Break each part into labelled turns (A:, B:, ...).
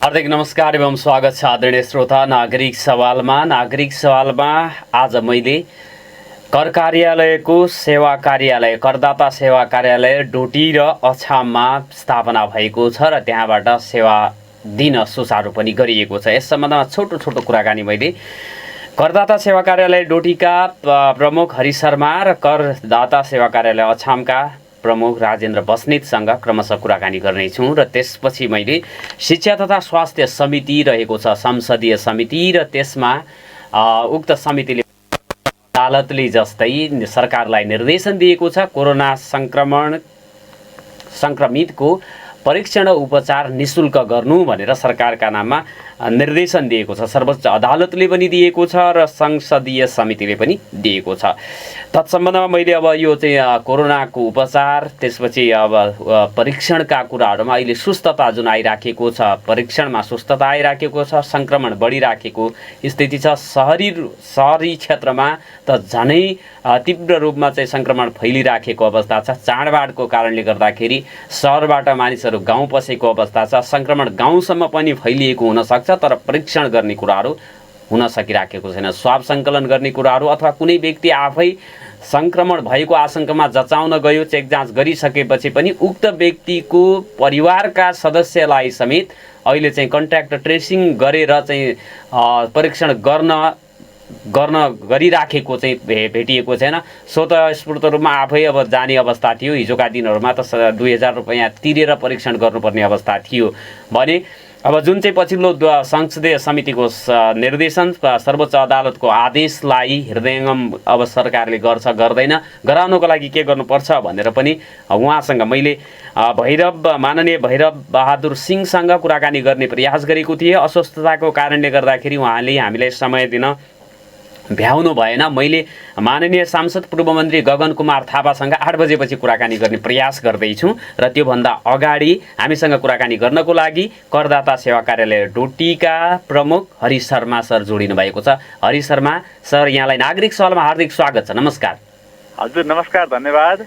A: हार्दिक नमस्कार एवं स्वागत छ आदरणीय श्रोता। नागरिक सवालमा आज मैले कर कार्यालयको सेवा कार्यालय करदाता सेवा कार्यालय डोटी र अछाममा स्थापना भएको छ र त्यहाँबाट सेवा दिन सुचारू पनि गरिएको छ। यस सम्बन्धमा छोटो छोटो कुराकानी मैले करदाता सेवा कार्यालय डोटीका प्रमुख हरि शर्मा र करदाता सेवा कार्यालय अछामका प्रमुख राजेन्द्र बस्नेतसँग क्रमशः कुराकानी गर्नेछौँ र त्यसपछि मैले शिक्षा तथा स्वास्थ्य समिति रहेको छ, संसदीय समिति, र त्यसमा उक्त समितिले अदालतले जस्तै सरकारलाई निर्देशन दिएको छ कोरोना संक्रमितको परीक्षण उपचार निशुल्क गर्नु भनेर सरकारका नाममा निर्देशन दिएको छ। सर्वोच्च अदालतले पनि दिएको छ र संसदीय समितिले पनि दिएको छ। तत्सम्बन्धमा मैले अब यो चाहिँ कोरोनाको उपचार, त्यसपछि अब परीक्षणका कुराहरूमा अहिले सुस्तता जुन आइराखेको छ, परीक्षणमा सुस्तता आइराखेको छ, सङ्क्रमण बढिराखेको स्थिति छ। सहरी क्षेत्रमा त झनै तीव्र रूपमा चाहिँ सङ्क्रमण फैलिराखेको अवस्था छ। चाडबाडको कारणले गर्दाखेरि सहरबाट मानिसहरू गाउँ पसेको अवस्था छ। सङ्क्रमण गाउँसम्म पनि फैलिएको हुनसक्छ, तर परीक्षण गर्ने कुराहरू हुन सकिराखेको छैन। स्वाब सङ्कलन गर्ने कुराहरू अथवा कुनै व्यक्ति आफै सङ्क्रमण भएको आशंकामा जचाउन गयो, चेक जाँच गरिसकेपछि पनि उक्त व्यक्तिको परिवारका सदस्यलाई समेत अहिले चाहिँ कन्ट्याक्ट ट्रेसिङ गरेर चाहिँ परीक्षण गर्न गरिराखेको चाहिँ भेटिएको छैन। स्वतस्फूर्त रूपमा आफै अब जाने अवस्था थियो। हिजोका दिनहरूमा त 2000 रुपैयाँ तिरेर परीक्षण गर्नुपर्ने अवस्था थियो भने अब जुन चाहिँ पछिल्लो संसदीय समितिको निर्देशन, सर्वोच्च अदालतको आदेशलाई हृदयङ्गम अब सरकारले गर्छ गर्दैन, गराउनको लागि के गर्नुपर्छ भनेर पनि उहाँसँग मैले माननीय भैरव बहादुर सिंहसँग कुराकानी गर्ने प्रयास गरेको थिएँ। अस्वस्थताको कारणले गर्दाखेरि उहाँले हामीलाई समय दिन भ्याउनु भएन। मैले माननीय सांसद पूर्व मन्त्री गगन कुमार थापासँग 8 बजेपछि कुराकानी गर्ने प्रयास गर्दैछु र त्योभन्दा अगाडि हामीसँग कुराकानी गर्नको लागि करदाता सेवा कार्यालय डोटीका प्रमुख हरि शर्मा सर जोडिनु भएको छ। हरि शर्मा सर, यहाँलाई नागरिक सवालमा हार्दिक स्वागत छ। नमस्कार।
B: हजुर नमस्कार, धन्यवाद।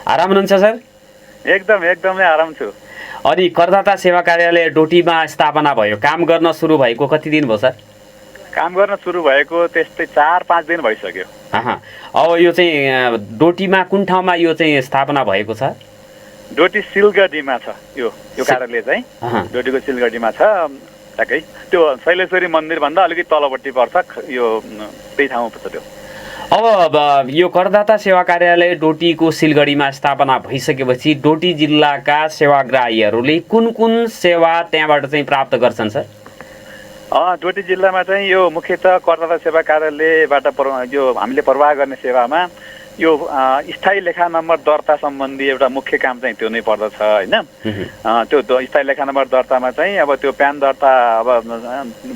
A: आराम हुनुहुन्छ सर?
B: एकदमै आराम छु।
A: अनि करदाता सेवा कार्यालय डोटीमा स्थापना भयो, काम गर्न सुरु भएको कति दिन भयो सर?
B: काम गर्न सुरु भएको त्यस्तै 4-5 दिन भइसक्यो।
A: अब यो चाहिँ डोटीमा कुन ठाउँमा यो चाहिँ स्थापना भएको छ?
B: डोटी सिलगढीमा छ। यो कार्यालय चाहिँ डोटीको सिलगढीमा छ। ठ्याक्कै त्यो शैलेश्वरी मन्दिरभन्दा अलिकति तलपट्टि पर्छ। यो त्यही ठाउँमा पर्छ त्यो।
A: अब यो करदाता सेवा कार्यालय डोटीको सिलगढीमा स्थापना भइसकेपछि डोटी जिल्लाका सेवाग्राहीहरूले कुन सेवा त्यहाँबाट चाहिँ प्राप्त गर्छन् सर?
B: डोटी जिल्लामा चाहिँ यो मुख्यतः करदाता सेवा कार्यालयबाट यो हामीले प्रवाह गर्ने सेवामा यो स्थायी लेखा नम्बर दर्ता सम्बन्धी एउटा मुख्य काम चाहिँ त्यो नै पर्दछ होइन। त्यो स्थायी लेखा नम्बर दर्तामा चाहिँ अब त्यो प्यान दर्ता अब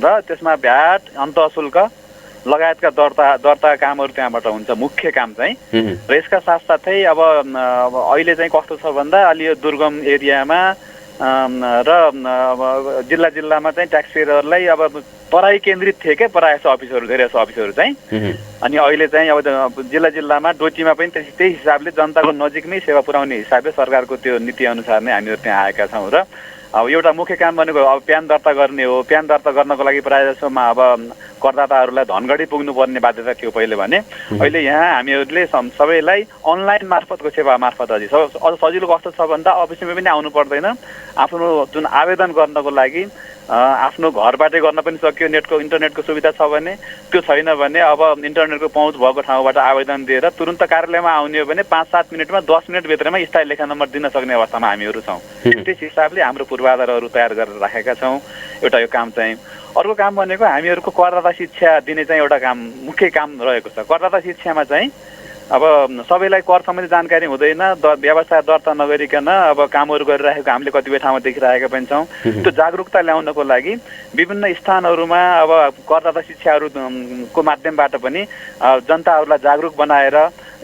B: र त्यसमा भ्याट, अन्त शुल्क लगायतका दर्ता कामहरू त्यहाँबाट हुन्छ मुख्य काम चाहिँ। र यसका साथसाथै अब अहिले चाहिँ कस्तो छ भन्दा अलि यो दुर्गम एरियामा र जिल्लामा चाहिँ ट्याक्स पेयरहरूलाई अब पढाइ केन्द्रित थिए क्या प्रायः जस्तो अफिसहरू, धेरै जस्तो अफिसहरू चाहिँ। अनि अहिले चाहिँ अब जिल्लामा डोटीमा पनि त्यही हिसाबले जनताको नजिकमै सेवा पुर्याउने हिसाबले सरकारको त्यो नीति अनुसार नै हामीहरू त्यहाँ आएका छौँ। र अब एउटा मुख्य काम भनेको अब प्यान दर्ता गर्ने हो। प्यान दर्ता गर्नको लागि प्रायः जसोमा अब करदाताहरूलाई धनगढी पुग्नुपर्ने बाध्यता थियो पहिले भने। अहिले यहाँ हामीहरूले सबैलाई अनलाइन मार्फतको सेवा मार्फत अझ सजिलो कस्तो छ भन्दा अफिसमा पनि आउनु पर्दैन। आफ्नो जुन आवेदन गर्नको लागि आफ्नो घरबाटै गर्न पनि सक्यो। इन्टरनेटको सुविधा छ भने, त्यो छैन भने अब इन्टरनेटको पहुँच भएको ठाउँबाट आवेदन दिएर तुरुन्त कार्यालयमा आउने हो भने 5-7 मिनटमा 10 मिनटभित्रमा स्थायी लेखा नम्बर दिन सक्ने अवस्थामा हामीहरू छौँ। त्यस हिसाबले हाम्रो पूर्वाधारहरू तयार गरेर राखेका छौँ। एउटा यो काम चाहिँ। अर्को काम भनेको हामीहरूको करदाता शिक्षा दिने चाहिँ एउटा काम, मुख्य काम रहेको छ। करदाता शिक्षामा चाहिँ अब सबैलाई कर सम्बन्धी जानकारी हुँदैन, व्यवस्था दर्ता नगरिकन अब कामहरू गरिरहेको हामीले कतिपय ठाउँमा देखिरहेका पनि छौँ। त्यो जागरुकता ल्याउनको लागि विभिन्न स्थानहरूमा अब करदाता शिक्षाहरूको माध्यमबाट पनि जनताहरूलाई जागरुक बनाएर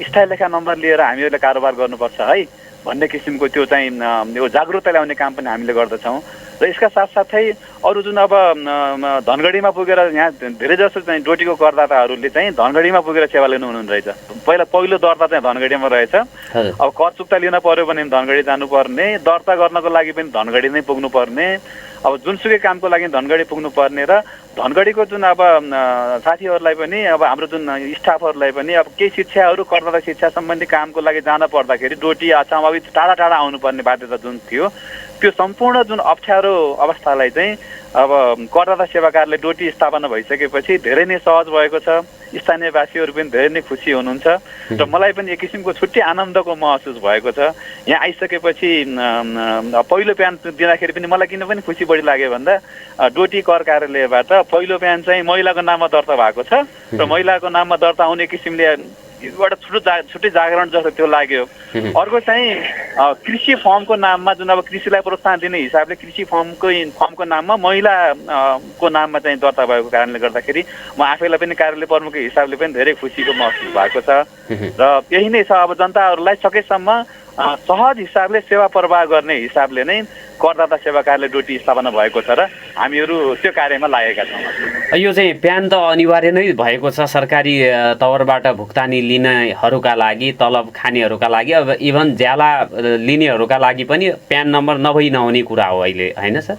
B: स्थायी लेखा नम्बर लिएर हामीहरूले कारोबार गर्नुपर्छ है भन्ने किसिमको त्यो चाहिँ यो जागरुकता ल्याउने काम पनि हामीले गर्दछौँ। र र यसका साथसाथै अरू जुन अब धनगढीमा पुगेर यहाँ धेरै जसो चाहिँ डोटीको करदाताहरूले चाहिँ धनगढीमा पुगेर सेवा लिनु हुनुहुँदो रहेछ। पहिलो दर्ता चाहिँ धनगढीमा रहेछ। अब कर चुक्ता लिन पर्यो भने धनगढी जानुपर्ने, दर्ता गर्नको लागि पनि धनगढी नै पुग्नुपर्ने, अब जुनसुकै कामको लागि धनगढी पुग्नुपर्ने र धनगढीको जुन अब साथीहरूलाई पनि अब हाम्रो जुन स्टाफहरूलाई पनि अब केही शिक्षाहरू करदाता शिक्षा सम्बन्धी कामको लागि जान पर्दाखेरि डोटी अछाम अब टाढा टाढा आउनुपर्ने बाध्यता जुन थियो त्यो सम्पूर्ण जुन अप्ठ्यारो अवस्थालाई चाहिँ अब करदाता सेवाकारले डोटी स्थापना भइसकेपछि धेरै नै सहज भएको छ। स्थानीयवासीहरू पनि धेरै नै खुसी हुनुहुन्छ र मलाई पनि एक किसिमको छुट्टै आनन्दको महसुस भएको छ। यहाँ आइसकेपछि पहिलो प्यान दिँदाखेरि पनि मलाई किन पनि खुसी बढी लाग्यो भन्दा डोटी कर कार्यालयबाट पहिलो प्यान चाहिँ महिलाको नाममा दर्ता भएको छ र महिलाको नाममा दर्ता आउने किसिमले एउटा छुट्टै जागरण जस्तो त्यो लाग्यो। अर्को चाहिँ कृषि फर्मको नाममा जुन अब कृषिलाई प्रोत्साहन दिने हिसाबले कृषि फर्मको नाममा महिलाको नाममा चाहिँ दर्ता भएको कारणले गर्दाखेरि म आफैलाई पनि कार्यालय प्रमुखको हिसाबले पनि धेरै खुसीको महसुस भएको छ र यही नै छ। अब जनताहरूलाई सकेसम्म सहज हिसाबले सेवा प्रवाह गर्ने हिसाबले नै करदाता सेवा कार्यालय डोटी स्थापना भएको छ र हामीहरू त्यो कार्यमा लागेका छौँ।
A: यो चाहिँ प्यान त अनिवार्य नै भएको छ सरकारी तवरबाट भुक्तानी लिनेहरूका लागि, तलब खानेहरूका लागि, अब इभन ज्याला लिनेहरूका लागि पनि प्यान नम्बर नभई नहुने कुरा हो अहिले, होइन सर?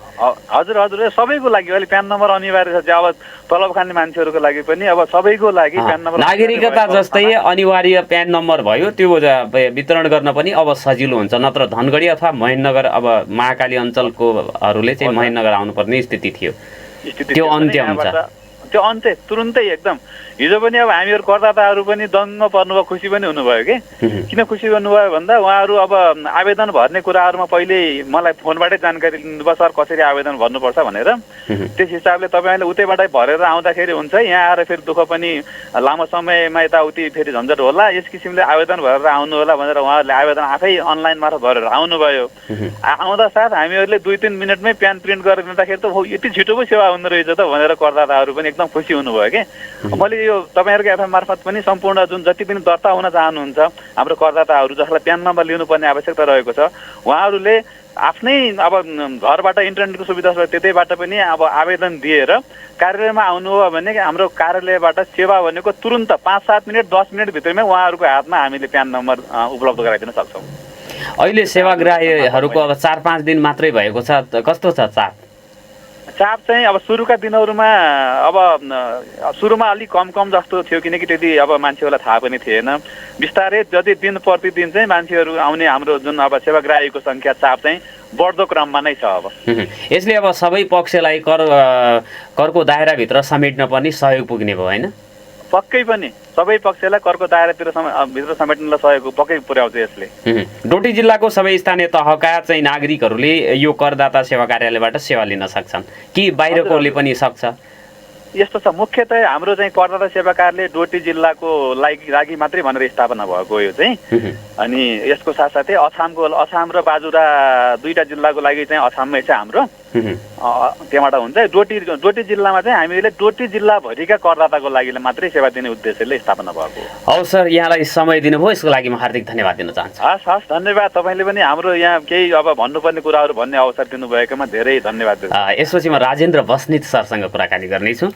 B: हजुर हजुर, सबैको लागि अहिले प्यान नम्बर अनिवार्य छ। अब तलब खाने मान्छेहरूको लागि पनि अब सबैको लागि प्यान नम्बर
A: नागरिकता जस्तै अनिवार्य प्यान नम्बर भयो, त्यो वितरण गर्न पनि अब सजिलो हुन्छ। नत्र धनगढी अथवा महेन्द्रनगर अब महाकाली अञ्चलकोहरूले चाहिँ महेन्द्रनगर आउनुपर्ने स्थिति थियो, त्यो अन्त्य हुन्छ।
B: त्यो अन्त्य तुरुन्तै एकदम। हिजो पनि अब हामीहरू करदाताहरू पनि दङ्ग पर्नुभयो, खुसी पनि हुनुभयो कि किन खुसी गर्नुभयो भन्दा उहाँहरू अब आवेदन भर्ने कुराहरूमा पहिले मलाई फोनबाटै जानकारी लिनुभयो, सर कसरी आवेदन भर्नुपर्छ भनेर। त्यस हिसाबले तपाईँले उतैबाटै भरेर आउँदाखेरि हुन्छ, यहाँ आएर फेरि दुःख पनि लामो समयमा यताउति फेरि झन्झट होला, यस किसिमले आवेदन भरेर आउनु होला भनेर उहाँहरूले आवेदन आफै अनलाइन मार्फत भरेर आउनुभयो। आउँदा साथ हामीहरूले 2-3 मिनटमै प्यान प्रिन्ट गरेर दिँदाखेरि त यति छिटो पो सेवा हुँदो रहेछ त भनेर करदाताहरू पनि एकदम खुसी हुनुभयो कि। मैले यो तपाईँहरूको एफएम मार्फत पनि सम्पूर्ण जुन जति पनि दर्ता हुन चाहनुहुन्छ हाम्रो करदाताहरू जसलाई प्यान नम्बर लिनुपर्ने आवश्यकता रहेको छ उहाँहरूले आफ्नै अब घरबाट इन्टरनेटको सुविधा छ त्यतैबाट पनि अब आवेदन दिएर कार्यालयमा आउनुभयो भने हाम्रो कार्यालयबाट सेवा भनेको तुरुन्त 5-7 मिनट 10 मिनटभित्रमै उहाँहरूको हातमा हामीले प्यान नम्बर उपलब्ध गराइदिन सक्छौँ।
A: अहिले सेवाग्राहीहरूको अब 4-5 दिन मात्रै भएको छ, कस्तो छ
B: चाप चाहिँ अब सुरुका दिनहरूमा अब सुरुमा अलिक कम जस्तो थियो किनकि त्यति अब मान्छेहरूलाई थाहा पनि थिएन। बिस्तारै जति दिन प्रतिदिन चाहिँ मान्छेहरू आउने हाम्रो जुन अब सेवाग्राहीको सङ्ख्या चाप चाहिँ बढ्दो क्रममा नै छ। अब
A: यसले अब सबै पक्षलाई करको दायराभित्र समेट्न पनि सहयोग पुग्ने भयो, होइन?
B: पक्कै पनि सबै पक्षलाई करको दायरातिर भित्र समेट्नलाई सहयोग पक्कै पुर्याउँछ यसले।
A: डोटी जिल्लाको सबै स्थानीय तहका चाहिँ नागरिकहरूले यो करदाता सेवा कार्यालयबाट सेवा लिन सक्छन् कि बाहिरकोले पनि सक्छ?
B: यस्तो छ, मुख्यतः हाम्रो चाहिँ करदाता सेवा कार्यालय डोटी जिल्लाको लागि मात्रै भनेर स्थापना भएको यो चाहिँ। अनि यसको साथसाथै अछाम र बाजुरा दुईटा जिल्लाको लागि चाहिँ अछाममै छ हाम्रो, त्यहाँबाट हुन्छ। डोटी जिल्लामा चाहिँ हामीले डोटी जिल्लाभरिका करदाताको लागि मात्रै सेवा दिने उद्देश्यले स्थापना भएको हो।
A: हवस् सर, यहाँलाई समय दिनुभयो, यसको लागि म हार्दिक धन्यवाद दिन चाहन्छु।
B: हस् धन्यवाद। तपाईँले पनि हाम्रो यहाँ केही अब भन्नुपर्ने कुराहरू भन्ने अवसर दिनुभएकोमा धेरै धन्यवाद।
A: यसपछि म राजेन्द्र बस्नेत सरसँग कुराकानी गर्नेछु।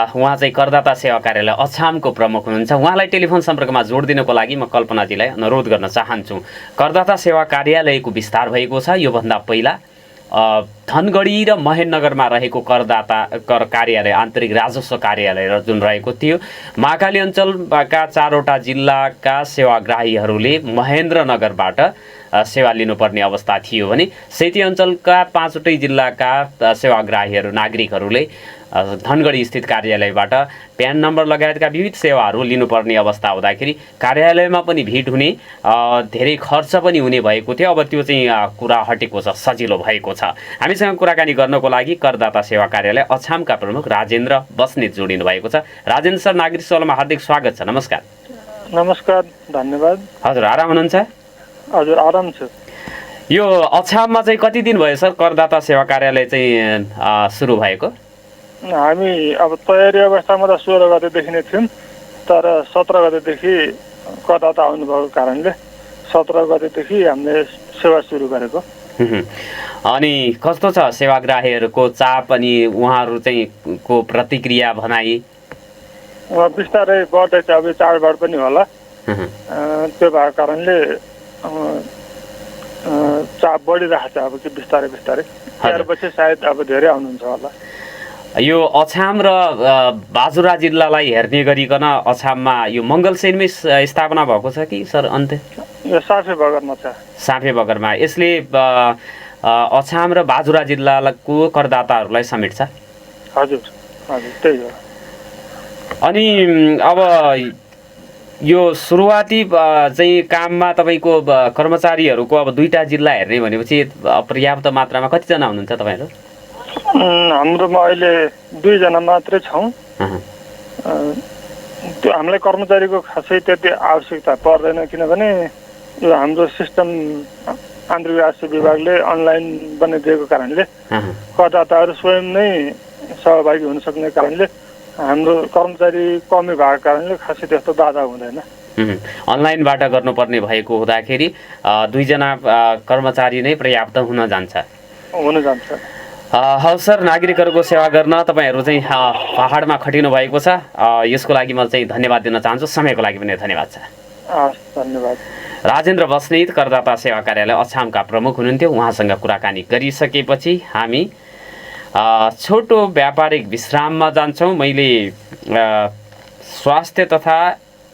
A: उहाँ चाहिँ करदाता सेवा कार्यालय अछामको प्रमुख हुनुहुन्छ। उहाँलाई टेलिफोन सम्पर्कमा जोडिदिनको लागि म कल्पनाजीलाई अनुरोध गर्न चाहन्छु। करदाता सेवा कार्यालयको विस्तार भएको छ। योभन्दा पहिला धनगढी र महेन्द्रनगरमा रहेको कर कार्यालय आन्तरिक राजस्व कार्यालय जुन रहेको थियो, महाकाली अञ्चलका 4वटा जिल्लाका सेवाग्राहीहरूले महेन्द्रनगरबाट सेवा लिनुपर्ने अवस्था थियो भने सेती अञ्चलका 5वटै जिल्लाका सेवाग्राहीहरू नागरिकहरूले धनगढी स्थित कार्यालयबाट प्यान नम्बर लगायतका विविध सेवाहरू लिनुपर्ने अवस्था हुँदाखेरि कार्यालयमा पनि भिड हुने, धेरै खर्च पनि हुने भएको थियो। अब त्यो चाहिँ कुरा हटेको छ, सजिलो भएको छ। हामीसँग कुराकानी गर्नको लागि करदाता सेवा कार्यालय अछामका प्रमुख राजेन्द्र बस्नेत जोडिनु भएको छ। राजेन्द्र सर, नागरिक सेवामा हार्दिक स्वागत छ। नमस्कार।
C: नमस्कार, धन्यवाद।
A: हजुर, आराम हुनुहुन्छ?
C: हजुर, आराम छ।
A: यो अछाममा चाहिँ कति दिन भयो सर करदाता सेवा कार्यालय चाहिँ सुरु भएको?
C: हामी अब तयारी अवस्थामा त 16 गतेदेखि नै थियौँ, तर 17 गतेदेखि करदाता आउनुभएको कारणले 17 गतेदेखि हामीले सेवा सुरु गरेको।
A: अनि कस्तो छ सेवाग्राहीहरूको चाप अनि उहाँहरू चाहिँ को प्रतिक्रिया भनाइ?
C: बिस्तारै बढ्दैछ, अब चाडबाड पनि होला, त्यो भएको कारणले चाप बढिरहेको छ अब कि बिस्तारै बिस्तारै। 4 पछि सायद अब धेरै आउनुहुन्छ होला।
A: यो अछाम र बाजुरा जिल्लालाई हेर्ने गरिकन अछाममा यो मङ्गलसेनमै स्थापना भएको छ कि सर अन्त्य?
C: यो साफे बगरमा छ।
A: साफे बगरमा। यसले अछाम र बाजुरा जिल्लाको करदाताहरूलाई समेट्छ?
C: हजुर हजुर, त्यही हो।
A: अनि अब यो सुरुवाती चाहिँ काममा तपाईँको कर्मचारीहरूको अब 2टा जिल्ला हेर्ने भनेपछि पर्याप्त मात्रामा कतिजना हुनुहुन्छ तपाईँहरू?
C: हाम्रोमा अहिले 2 जना मात्रै छौँ। त्यो हामीलाई कर्मचारीको खासै त्यति आवश्यकता पर्दैन, किनभने यो हाम्रो सिस्टम आन्तरिक राजस्व विभागले अनलाइन बनाइदिएको कारणले करदाताहरू स्वयं नै सहभागी हुन सक्ने कारणले हाम्रो कर्मचारी कमी भएको कारणले खासै त्यस्तो बाधा हुँदैन।
A: अनलाइनबाट गर्नुपर्ने भएको हुँदाखेरि 2 जना कर्मचारी नै पर्याप्त हुन जान्छ। हवस् सर, नागरिकहरूको सेवा गर्न तपाईँहरू चाहिँ पहाडमा खटिनु भएको छ, यसको लागि म चाहिँ धन्यवाद दिन चाहन्छु। समयको लागि पनि धन्यवाद छ।
C: धन्यवाद।
A: राजेन्द्र बस्नेत करदाता सेवा कार्यालय अछामका प्रमुख हुनुहुन्थ्यो। उहाँसँग कुराकानी गरिसकेपछि हामी छोटो व्यापारिक विश्राममा जान्छौँ। मैले स्वास्थ्य तथा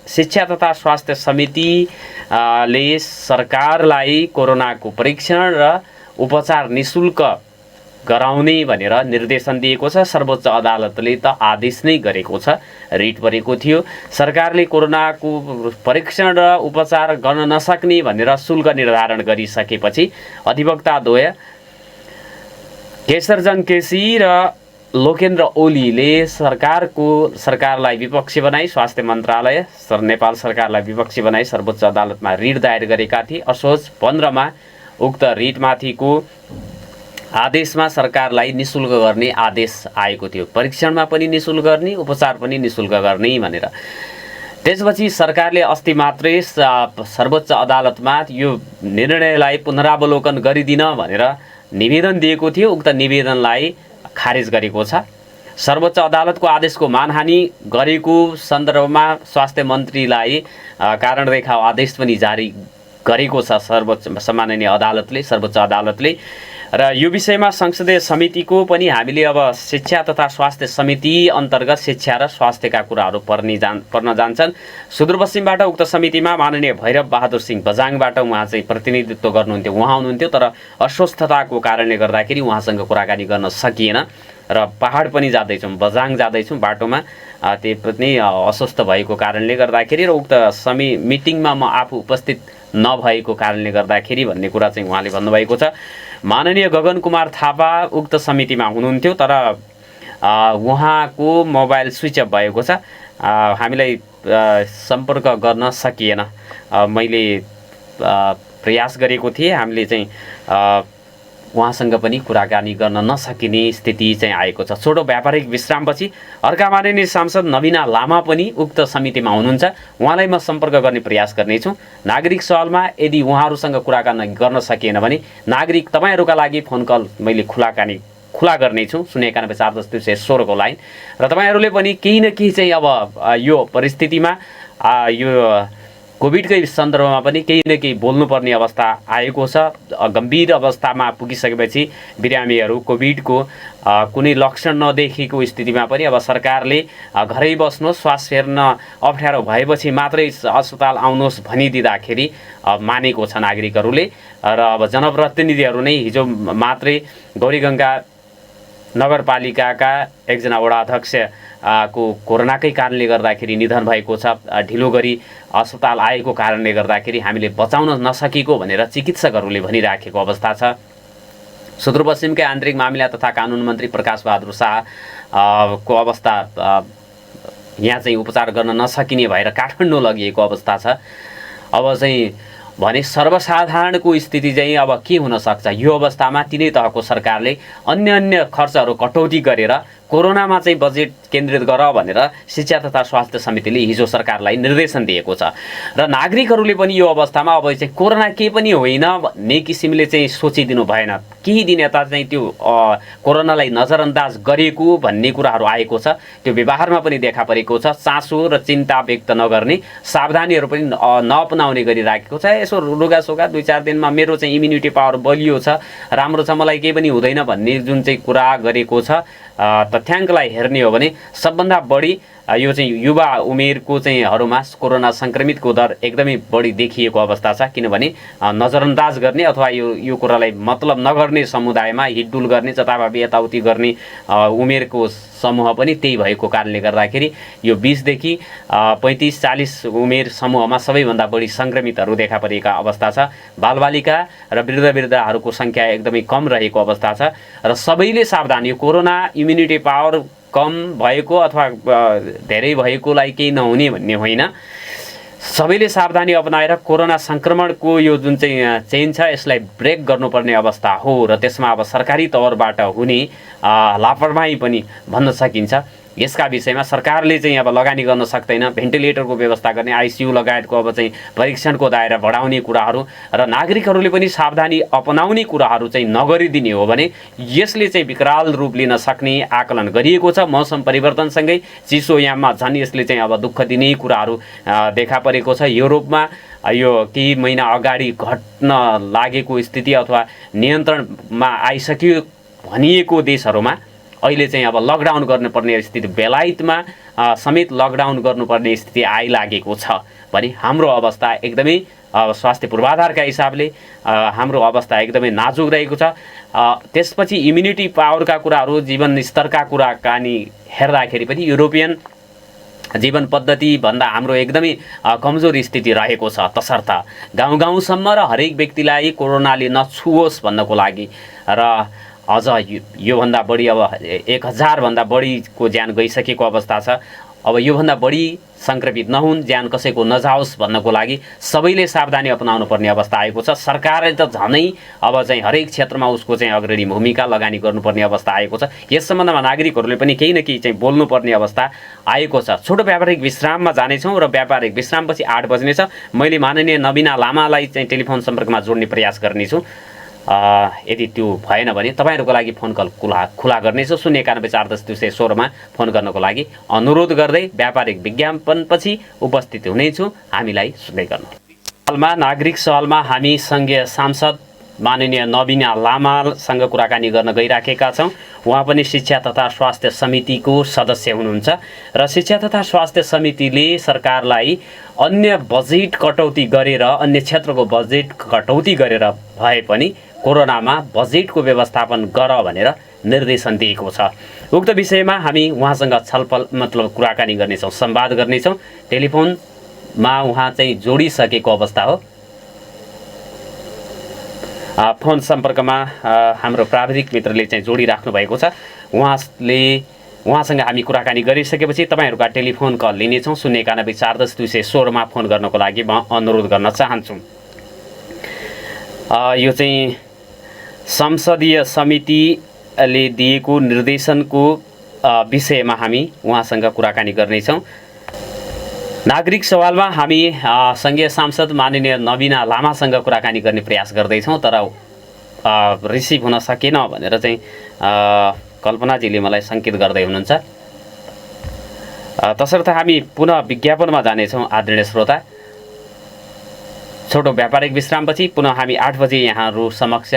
A: शिक्षा तथा स्वास्थ्य समितिले सरकारलाई कोरोनाको परीक्षण र उपचार निःशुल्क गराउने भनेर निर्देशन दिएको छ। सर्वोच्च अदालतले त आदेश नै गरेको छ, रिट परेको थियो। सरकारले कोरोनाको परीक्षण र उपचार गर्न नसक्ने भनेर शुल्क निर्धारण गरिसकेपछि अधिवक्ताद्वय केशरजङ केसी र लोकेन्द्र ओलीले सरकारलाई विपक्षी बनाई स्वास्थ्य मन्त्रालय नेपाल सरकारलाई विपक्षी बनाई सर्वोच्च अदालतमा रिट दायर गरेका थिए। असोज 15 मा उक्त रिटमाथिको आदेशमा सरकारलाई निःशुल्क गर्ने आदेश आएको थियो। परीक्षणमा पनि निःशुल्क गर्ने, उपचार पनि निःशुल्क गर्ने भनेर। त्यसपछि सरकारले अस्ति मात्रै सर्वोच्च अदालतमा यो निर्णयलाई पुनरावलोकन गरिदिन भनेर निवेदन दिएको थियो। उक्त निवेदनलाई खारेज गरेको छ। सर्वोच्च अदालतको आदेशको मानहानि गरेको सन्दर्भमा स्वास्थ्य मन्त्रीलाई कारण देखाउ आदेश पनि जारी गरेको छ सम्माननीय अदालतले, सर्वोच्च अदालतले। र यो विषयमा संसदीय समितिको पनि हामीले अब शिक्षा तथा स्वास्थ्य समिति अन्तर्गत शिक्षा र स्वास्थ्यका कुराहरू पर्न जान्छन्। सुदूरपश्चिमबाट उक्त समितिमा माननीय भैरव बहादुर सिंह बजाङबाट उहाँ चाहिँ प्रतिनिधित्व गर्नुहुन्थ्यो। उहाँ हुनुहुन्थ्यो, तर अस्वस्थताको कारणले गर्दाखेरि उहाँसँग कुराकानी गर्न सकिएन र पहाड पनि जाँदैछौँ, बजाङ जाँदैछौँ, बाटोमा त्यो पनि अस्वस्थ भएको कारणले गर्दाखेरि र उक्त मिटिङमा म आफू उपस्थित नभएको कारणले गर्दाखेरि भन्ने कुरा चाहिँ उहाँले भन्नुभएको छ। माननीय गगन कुमार थापा उक्त समितिमा हुनुहुन्थ्यो, तर उहाँको मोबाइल स्विच अफ भएको छ। हामीलाई सम्पर्क गर्न सकिएन। मैले प्रयास गरेको थिएँ, हामीले चाहिँ उहाँसँग पनि कुराकानी गर्न नसकिने स्थिति चाहिँ आएको छ। छोटो व्यापारिक विश्रामपछि अर्का माननीय सांसद नवीना लामा पनि उक्त समितिमा हुनुहुन्छ। उहाँलाई म सम्पर्क गर्ने प्रयास गर्नेछु। नागरिक सवालमा यदि उहाँहरूसँग कुराकानी गर्न सकिएन भने नागरिक तपाईँहरूका लागि फोन कल मैले खुला गर्नेछु 091401016 को लाइन। र तपाईँहरूले पनि केही न केही चाहिँ अब यो परिस्थितिमा यो कोभिडकै सन्दर्भमा पनि केही न केही बोल्नुपर्ने अवस्था आएको छ। गम्भीर अवस्थामा पुगिसकेपछि बिरामीहरू कोभिडको कुनै लक्षण नदेखेको स्थितिमा पनि अब सरकारले घरै बस्नुहोस्, श्वास फेर्न अप्ठ्यारो भएपछि मात्रै अस्पताल आउनुहोस् भनिदिँदाखेरि मानेको छ नागरिकहरूले। र अब जनप्रतिनिधिहरू नै हिजो मात्रै गौरीगङ्गा नगरपालिकाका एकजना वडा अध्यक्ष को कोरोनाकै कारणले गर्दाखेरि निधन भएको छ। ढिलो गरी अस्पताल आएको कारणले गर्दाखेरि हामीले बचाउन नसकेको भनेर चिकित्सकहरूले भनिराखेको अवस्था छ। सुदूरपश्चिमकै आन्तरिक मामिला तथा कानुन मन्त्री प्रकाश बहादुर शाह को अवस्था यहाँ चाहिँ उपचार गर्न नसकिने भएर काठमाडौँ लगिएको अवस्था छ। अब चाहिँ भने सर्वसाधारणको स्थिति चाहिँ अब के हुन सक्छ? यो अवस्थामा तिनै तहको सरकारले अन्य खर्चहरू कटौती गरेर कोरोनामा चाहिँ बजेट केन्द्रित गर भनेर शिक्षा तथा स्वास्थ्य समितिले हिजो सरकारलाई निर्देशन दिएको छ र नागरिकहरूले पनि यो अवस्थामा अब चाहिँ कोरोना केही पनि होइन भन्ने किसिमले चाहिँ सोचिदिनु भएन। केही दिन यता चाहिँ त्यो कोरोनालाई नजरअन्दाज गरेको भन्ने कुराहरू आएको छ, त्यो व्यवहारमा पनि देखा परेको छ। चासो र चिन्ता व्यक्त नगर्ने, सावधानीहरू पनि नअपनाउने गरिराखेको छ। यसो रुगासोगा 2-4 दिनमा मेरो चाहिँ इम्युनिटी पावर बलियो छ, राम्रो छ, मलाई केही पनि हुँदैन भन्ने जुन चाहिँ कुरा गरेको छ, तथ्याङ्कलाई हेर्ने हो भने सबभन्दा बढी यो चाहिँ युवा उमेरको चाहिँ हरूमा कोरोना सङ्क्रमितको दर एकदमै बढी देखिएको अवस्था छ। किनभने नजरअन्दाज गर्ने अथवा यो कुरालाई मतलब नगर्ने समुदायमा हिडडुल गर्ने, जताभावी यताउति गर्ने उमेरको समूह पनि त्यही भएको कारणले गर्दाखेरि यो 20 देखि 35-40 उमेर समूहमा सबैभन्दा बढी सङ्क्रमितहरू देखा परेका अवस्था छ। बालबालिका र वृद्धहरूको सङ्ख्या एकदमै कम रहेको अवस्था छ र सबैले सावधान, यो कोरोना इम्युनिटी पावर कम भएको अथवा धेरै भएकोलाई केही नहुने भन्ने होइन, सबैले सावधानी अपनाएर कोरोना सङ्क्रमणको यो जुन चाहिँ चेन छ यसलाई ब्रेक गर्नुपर्ने अवस्था हो र त्यसमा अब सरकारी तवरबाट हुने लापरवाही पनि भन्न सकिन्छ। यसका विषयमा सरकारले चाहिँ अब लगानी गर्न सक्दैन, भेन्टिलेटरको व्यवस्था गर्ने, आइसियु लगायतको अब चाहिँ परीक्षणको दायरा बढाउने कुराहरू र नागरिकहरूले पनि सावधानी अपनाउने कुराहरू चाहिँ नगरिदिने हो भने यसले चाहिँ विकराल रूप लिन सक्ने आकलन गरिएको छ। मौसम परिवर्तनसँगै चिसोयाममा झन् यसले चाहिँ अब दुःख दिने कुराहरू देखा परेको छ। युरोपमा यो केही महिना अगाडि घट्न लागेको स्थिति अथवा नियन्त्रणमा आइसक्यो भनिएको देशहरूमा अहिले चाहिँ अब लकडाउन गर्नुपर्ने स्थिति, बेलायतमा समेत लकडाउन गर्नुपर्ने स्थिति आइलागेको छ भने हाम्रो अवस्था एकदमै स्वास्थ्य पूर्वाधारका हिसाबले हाम्रो अवस्था एकदमै नाजुक रहेको छ। त्यसपछि इम्युनिटी पावरका कुराहरू, जीवन स्तरका कुराकानी हेर्दाखेरि पनि युरोपियन जीवन पद्धति भन्दा हाम्रो एकदमै कमजोर स्थिति रहेको छ। तसर्थ गाउँ गाउँसम्म र हरेक व्यक्तिलाई कोरोनाले नछुओस् भन्नको लागि र अझ योभन्दा बढी अब 1000 भन्दा बढीको ज्यान गइसकेको अवस्था छ। अब योभन्दा बढी सङ्क्रमित नहुन्, ज्यान कसैको नजाओस् भन्नको लागि सबैले सावधानी अपनाउनु पर्ने अवस्था आएको छ। सरकारले त झनै अब चाहिँ हरेक क्षेत्रमा उसको चाहिँ अग्रणी भूमिका लगानी गर्नुपर्ने अवस्था आएको छ। यस सम्बन्धमा नागरिकहरूले पनि केही न केही चाहिँ बोल्नुपर्ने अवस्था आएको छ। छोटो व्यापारिक विश्राममा जानेछौँ र व्यापारिक विश्रामपछि 8 बज्नेछ। मैले माननीय नबिना लामालाई चाहिँ टेलिफोन सम्पर्कमा जोड्ने प्रयास गर्नेछु। यदि त्यो भएन भने तपाईँहरूको लागि फोन कल खुला गर्नेछु। 091-410-216 मा फोन गर्नको लागि अनुरोध गर्दै व्यापारिक विज्ञापनपछि उपस्थित हुनेछु। हामीलाई सुन्दै गर्नु। हालमा नागरिक सहलमा हामी सङ्घीय सांसद माननीय नबिना लामासँग कुराकानी गर्न गइराखेका छौँ। उहाँ पनि शिक्षा तथा स्वास्थ्य समितिको सदस्य हुनुहुन्छ र शिक्षा तथा स्वास्थ्य समितिले सरकारलाई अन्य बजेट कटौती गरेर, अन्य क्षेत्रको बजेट कटौती गरेर भए पनि कोरोनामा बजेटको व्यवस्थापन गर भनेर निर्देशन दिएको छ। उक्त विषयमा हामी उहाँसँग छलफल कुराकानी गर्नेछौँ, संवाद गर्नेछौँ। टेलिफोनमा उहाँ चाहिँ जोडिसकेको अवस्था हो। फोन सम्पर्कमा हाम्रो प्राविधिक मित्रले चाहिँ जोडिराख्नु भएको छ। उहाँसँग हामी कुराकानी गरिसकेपछि तपाईँहरूका टेलिफोन कल लिनेछौँ। 091-410-216 मा फोन गर्नको लागि म अनुरोध गर्न चाहन्छु। यो चाहिँ संसदीय समितिले दिएको निर्देशनको विषयमा हामी उहाँसँग कुराकानी गर्नेछौँ। नागरिक सवालमा हामी सङ्घीय सांसद माननीय नबिना लामासँग कुराकानी गर्ने प्रयास गर्दैछौँ, तर रिसिभ हुन सकेन भनेर चाहिँ कल्पनाजीले मलाई सङ्केत गर्दै हुनुहुन्छ। तसर्थ हामी पुनः विज्ञापनमा जानेछौँ। आदरणीय श्रोता, छोटो व्यापारिक विश्रामपछि पुनः हामी 8 बजे यहाँहरू समक्ष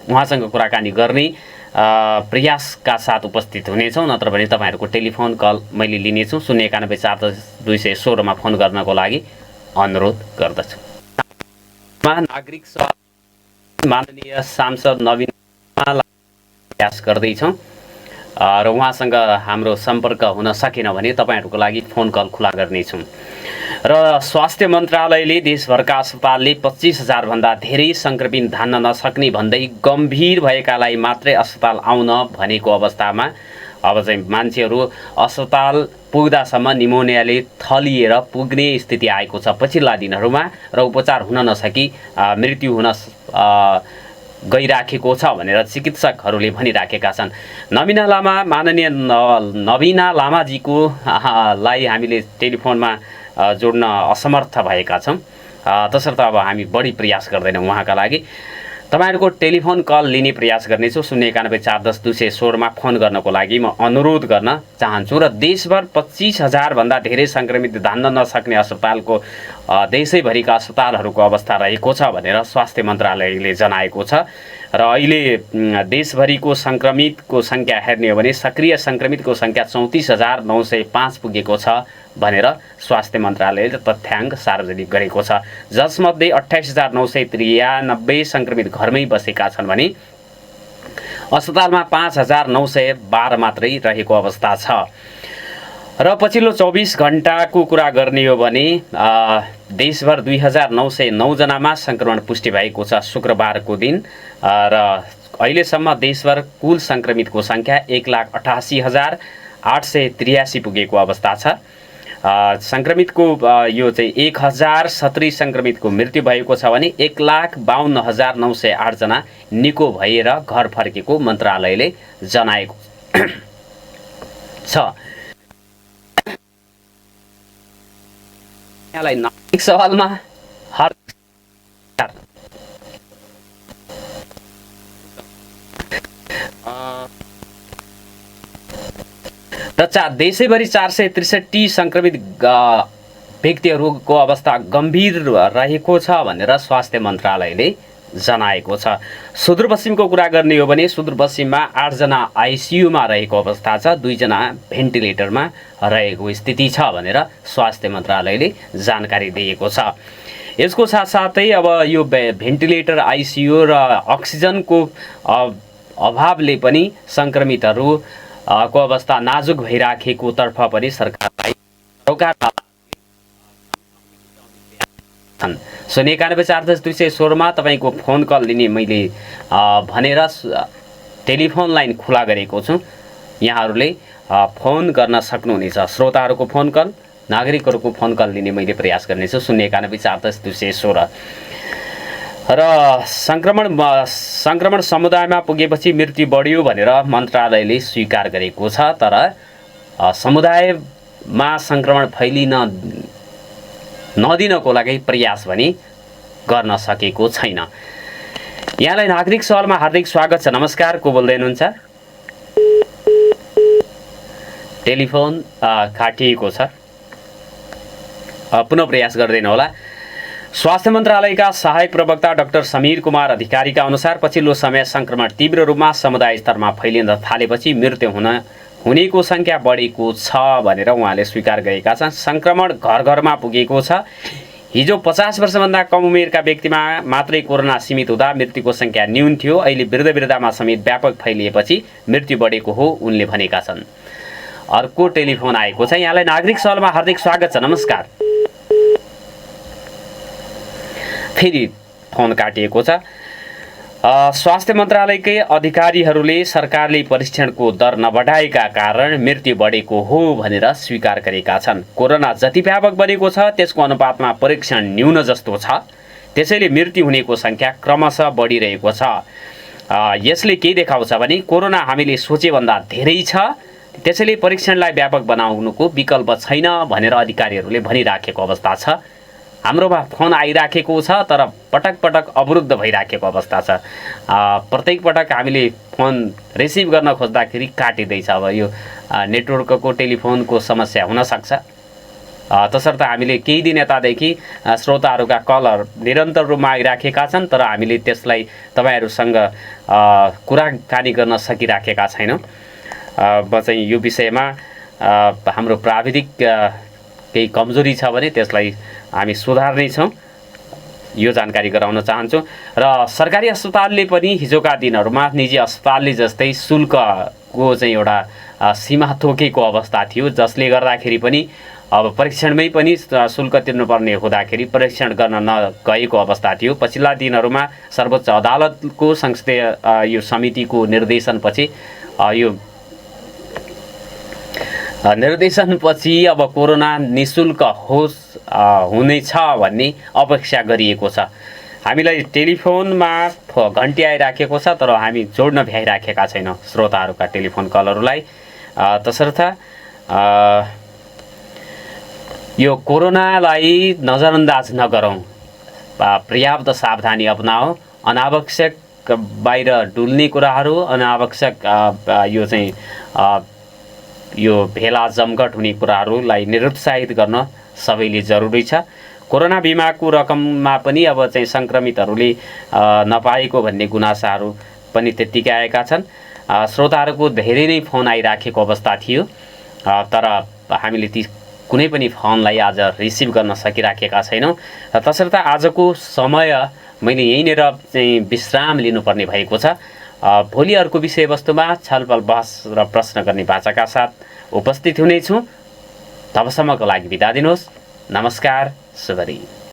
A: उहाँसँग कुराकानी गर्ने प्रयासका साथ उपस्थित हुनेछौँ। नत्र भने तपाईँहरूको टेलिफोन कल मैले लिनेछु। 091-410-216 मा फोन गर्नको लागि अनुरोध गर्दछु। नागरिक माननीय सांसद नवीन प्रयास गर्दैछौँ र उहाँसँग हाम्रो सम्पर्क हुन सकेन भने तपाईँहरूको लागि फोन कल खुला गर्नेछौँ। र स्वास्थ्य मन्त्रालयले देशभरका अस्पतालले 25,000 भन्दा धेरै सङ्क्रमित धान्न नसक्ने भन्दै गम्भीर भएकालाई मात्रै अस्पताल आउन भनेको अवस्थामा अब चाहिँ मान्छेहरू अस्पताल पुग्दासम्म निमोनियाले थलिएर पुग्ने स्थिति आएको छ पछिल्ला दिनहरूमा र उपचार हुन नसकी मृत्यु हुन गइराखेको छ भनेर चिकित्सकहरूले भनिराखेका छन्। नवीना लामा, माननीय नवीना लामाजीको लाई हामीले टेलिफोनमा जोड्न असमर्थ भएका छौँ। तसर्थ अब हामी बढी प्रयास गर्दैनौँ उहाँका लागि। तपाईँहरूको टेलिफोन कल लिने प्रयास गर्नेछु। 091-410-216 मा फोन गर्नको लागि म अनुरोध गर्न चाहन्छु। र देशभर 25,000 भन्दा धेरै सङ्क्रमित धान्न नसक्ने अस्पतालको देशैभरिका अस्पतालहरूको अवस्था रहेको छ भनेर स्वास्थ्य मन्त्रालयले जनाएको छ। र अहिले देशभरिको सङ्क्रमितको सङ्ख्या हेर्ने हो भने सक्रिय सङ्क्रमितको सङ्ख्या 34,905 पुगेको छ भनेर स्वास्थ्य मन्त्रालयले तथ्याङ्क सार्वजनिक गरेको छ। जसमध्ये 28,993 सङ्क्रमित घरमै बसेका छन् भने अस्पतालमा 5,912 मात्रै रहेको अवस्था छ। र पछिल्लो 24 घण्टाको कुरा गर्ने हो भने देशभर 2,909 जनामा सङ्क्रमण पुष्टि भएको छ शुक्रबारको दिन। र अहिलेसम्म देशभर कुल सङ्क्रमितको सङ्ख्या 1,88,883 पुगेको अवस्था छ। सङ्क्रमितको यो चाहिँ 1,070 सङ्क्रमितको मृत्यु भएको छ भने 1,52,908 जना निको भएर घर फर्केको मन्त्रालयले जनाएको छ। यहाँलाई नागरिक सवालमा देशैभरि 463 सङ्क्रमित व्यक्तिहरूको अवस्था गम्भीर रहेको छ भनेर स्वास्थ्य मन्त्रालयले जनाएको छ। सुदूरपश्चिमको कुरा गर्ने हो भने सुदूरपश्चिममा 8 जना आइसियुमा रहेको अवस्था छ, 2 जना भेन्टिलेटरमा रहेको स्थिति छ भनेर स्वास्थ्य मन्त्रालयले जानकारी दिएको छ। यसको साथसाथै अब यो भेन्टिलेटर, आइसियु र अक्सिजनको अभावले पनि सङ्क्रमितहरू को अवस्था नाजुक भइराखेको तर्फ पनि सरकारलाई 091-410-216 मा तपाईँको फोन कल लिने मैले भनेर टेलिफोन लाइन खुला गरेको छु। यहाँहरूले फोन गर्न सक्नुहुनेछ। श्रोताहरूको फोन कल, नागरिकहरूको फोन कल लिने मैले प्रयास गर्नेछु। 091-410-216 र सङ्क्रमण समुदायमा पुगेपछि मृत्यु बढ्यो भनेर मन्त्रालयले स्वीकार गरेको छ। तर समुदायमा सङ्क्रमण फैलिन नदिनको लागि प्रयास पनि गर्न सकेको छैन। यहाँलाई नागरिक सवालमा हार्दिक स्वागत छ। नमस्कार, को बोल्दै हुनुहुन्छ? टेलिफोन काटिएको छ, पुनः प्रयास गर्दैन होला। स्वास्थ्य मन्त्रालयका सहायक प्रवक्ता डाक्टर समीर कुमार अधिकारीका अनुसार पछिल्लो समय सङ्क्रमण तीव्र रूपमा समुदाय स्तरमा फैलिन थालेपछि मृत्यु हुनेको सङ्ख्या बढेको छ भनेर उहाँले स्वीकार गरेका छन्। सङ्क्रमण घर घरमा पुगेको छ। हिजो 50 वर्षभन्दा कम उमेरका व्यक्तिमा मात्रै कोरोना सीमित हुँदा मृत्युको सङ्ख्या न्यून थियो। अहिले वृद्धमा समेत व्यापक फैलिएपछि मृत्यु बढेको हो उनले भनेका छन्। अर्को टेलिफोन आएको छ। यहाँलाई नागरिक सवालमा हार्दिक स्वागत छ। नमस्कार। फेरि फोन काटिएको छ। स्वास्थ्य मन्त्रालयकै अधिकारीहरूले सरकारले परीक्षणको दर नबढाएका कारण मृत्यु बढेको हो भनेर स्वीकार गरेका छन्। कोरोना जति व्यापक बनेको छ त्यसको अनुपातमा परीक्षण न्यून जस्तो छ, त्यसैले मृत्यु हुनेको सङ्ख्या क्रमशः बढिरहेको छ। यसले के देखाउँछ भने कोरोना हामीले सोचेभन्दा धेरै छ, त्यसैले परीक्षणलाई व्यापक बनाउनुको विकल्प छैन भनेर अधिकारीहरूले भनिराखेको अवस्था छ। हाम्रोमा फोन आइराखेको छ तर पटक पटक अवरुद्ध भइराखेको अवस्था छ। प्रत्येक पटक हामीले फोन रिसिभ गर्न खोज्दाखेरि काटिँदैछ। अब यो नेटवर्कको टेलिफोनको समस्या हुनसक्छ। तसर्थ हामीले केही दिन यतादेखि श्रोताहरूका कलहरू निरन्तर रूपमा आइराखेका छन्, तर हामीले त्यसलाई तपाईँहरूसँग कुराकानी गर्न सकिराखेका छैनौँ। म चाहिँ यो विषयमा हाम्रो प्राविधिक केही कमजोरी छ भने त्यसलाई हामी सुधार्नेछौँ, यो जानकारी गराउन चाहन्छु। र सरकारी अस्पतालले पनि हिजोका दिनहरूमा निजी अस्पतालले जस्तै शुल्कको चाहिँ एउटा सीमा तोकेको अवस्था थियो, जसले गर्दाखेरि पनि अब परीक्षणमै पनि शुल्क तिर्नुपर्ने हुँदाखेरि परीक्षण गर्न नगएको अवस्था थियो। पछिल्ला दिनहरूमा सर्वोच्च अदालतको संसदीय यो समितिको निर्देशनपछि अब कोरोना निःशुल्क हुनेछ भन्ने अपेक्षा गरिएको छ। हामीलाई टेलिफोनमा घन्टी आइराखेको छ, तर हामी जोड्न भ्याइराखेका छैनौँ श्रोताहरूका टेलिफोन कलहरूलाई। तसर्थ यो कोरोनालाई नजरअन्दाज नगरौँ, पर्याप्त सावधानी अपनाऊ, अनावश्यक बाहिर डुल्ने कुराहरू, अनावश्यक यो चाहिँ यो भेला जमघट हुने कुराहरूलाई निरुत्साहित गर्न सबैले जरुरी छ। कोरोना बिमाको रकममा पनि अब चाहिँ सङ्क्रमितहरूले नपाएको भन्ने गुनासाहरू पनि त्यत्तिकै आएका छन्। श्रोताहरूको धेरै नै फोन आइराखेको अवस्था थियो, तर हामीले ती कुनै पनि फोनलाई आज रिसिभ गर्न सकिराखेका छैनौँ। तसर्थ आजको समय मैले यहीँनिर चाहिँ विश्राम लिनुपर्ने भएको छ। भोलि अर्को विषयवस्तुमा छलफल बहस र प्रश्न गर्ने बाचाका साथ उपस्थित हुनेछु। तबसम्मको लागि बिदा दिनुहोस्। नमस्कार, शुभ दिन।